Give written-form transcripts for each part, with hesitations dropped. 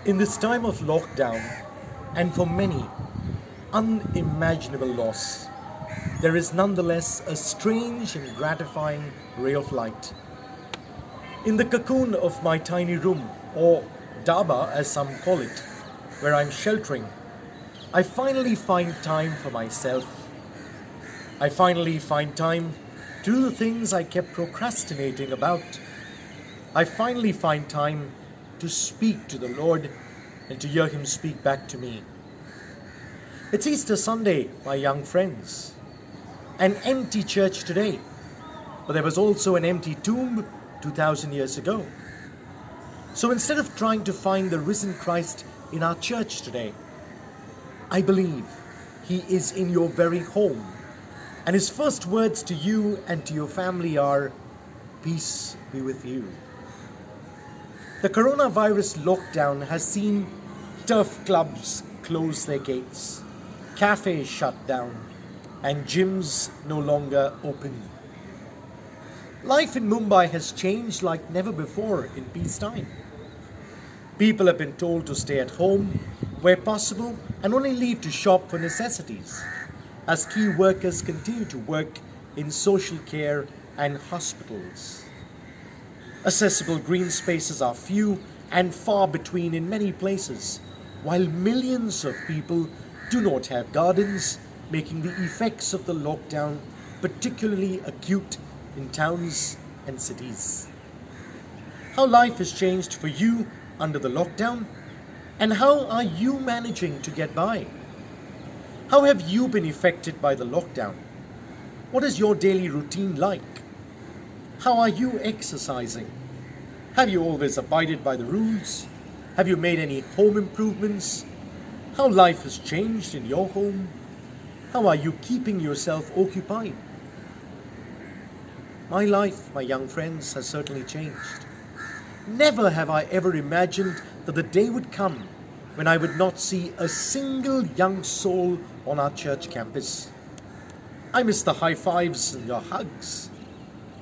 In this time of lockdown, and for many, unimaginable loss, there is nonetheless a strange and gratifying ray of light. In the cocoon of my tiny room, or daba as some call it, where I'm sheltering, I finally find time for myself. I finally find time to do the things I kept procrastinating about. I finally find time to speak to the Lord and to hear Him speak back to me. It's Easter Sunday, my young friends. An empty church today, but there was also an empty tomb 2,000 years ago. So instead of trying to find the risen Christ in our church today, I believe He is in your very home, and His first words to you and to your family are, "Peace be with you." The coronavirus lockdown has seen turf clubs close their gates, cafes shut down, and gyms no longer open. Life in Mumbai has changed like never before in peacetime. People have been told to stay at home where possible and only leave to shop for necessities, as key workers continue to work in social care and hospitals. Accessible green spaces are few and far between in many places, while millions of people do not have gardens, making the effects of the lockdown particularly acute in towns and cities. How life has changed for you under the lockdown, and how are you managing to get by? How have you been affected by the lockdown? What is your daily routine like? How are you exercising? Have you always abided by the rules? Have you made any home improvements? How life has changed in your home? How are you keeping yourself occupied? My life, my young friends, has certainly changed. Never have I ever imagined that the day would come when I would not see a single young soul on our church campus. I miss the high fives and your hugs.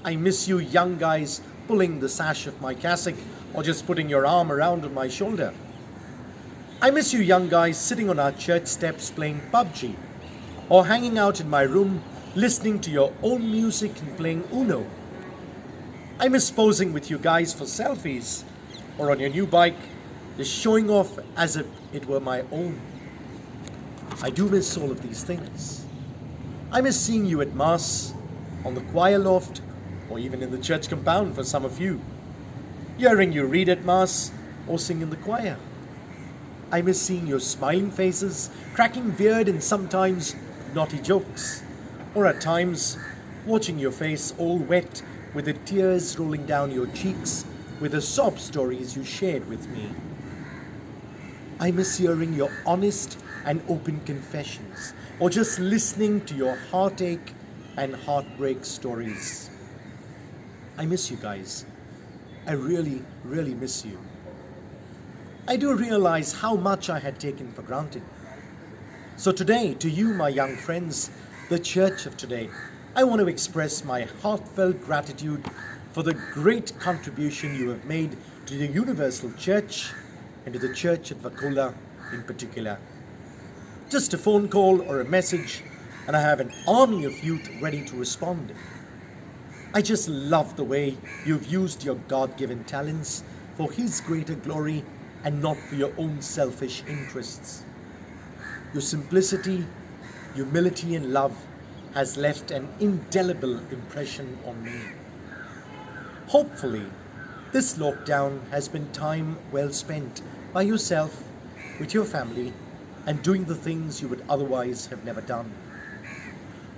I miss you young guys pulling the sash of my cassock or just putting your arm around my shoulder. I miss you young guys sitting on our church steps playing PUBG, or hanging out in my room listening to your own music and playing Uno. I miss posing with you guys for selfies, or on your new bike, just showing off as if it were my own. I do miss all of these things. I miss seeing you at Mass, on the choir loft, or even in the church compound for some of you. Hearing you read at Mass, or sing in the choir. I miss seeing your smiling faces, cracking weird and sometimes naughty jokes, or at times watching your face all wet with the tears rolling down your cheeks with the sob stories you shared with me. I miss hearing your honest and open confessions, or just listening to your heartache and heartbreak stories. I miss you guys. I really, really miss you. I do realize how much I had taken for granted. So today, to you, my young friends, the church of today, I want to express my heartfelt gratitude for the great contribution you have made to the Universal Church and to the church at Vakola in particular. Just a phone call or a message, and I have an army of youth ready to respond. I just love the way you've used your God-given talents for His greater glory and not for your own selfish interests. Your simplicity, humility, and love has left an indelible impression on me. Hopefully, this lockdown has been time well spent by yourself, with your family, and doing the things you would otherwise have never done.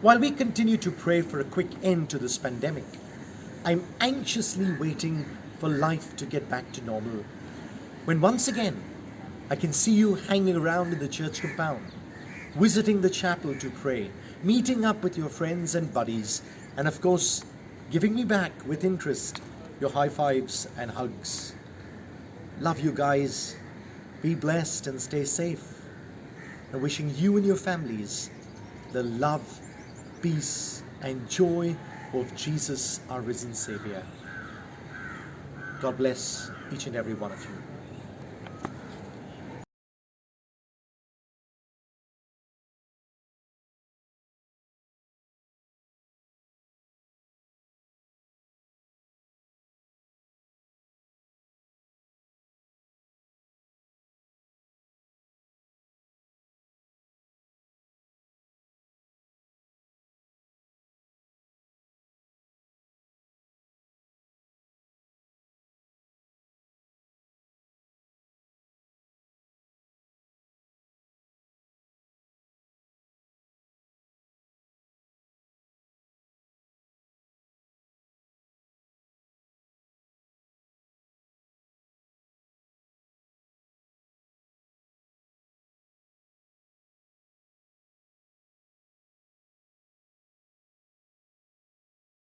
While we continue to pray for a quick end to this pandemic, I'm anxiously waiting for life to get back to normal, when once again I can see you hanging around in the church compound, visiting the chapel to pray, meeting up with your friends and buddies, and of course, giving me back with interest your high fives and hugs. Love you guys. Be blessed and stay safe. And wishing you and your families the love, peace, and joy of Jesus, our risen Saviour. God bless each and every one of you.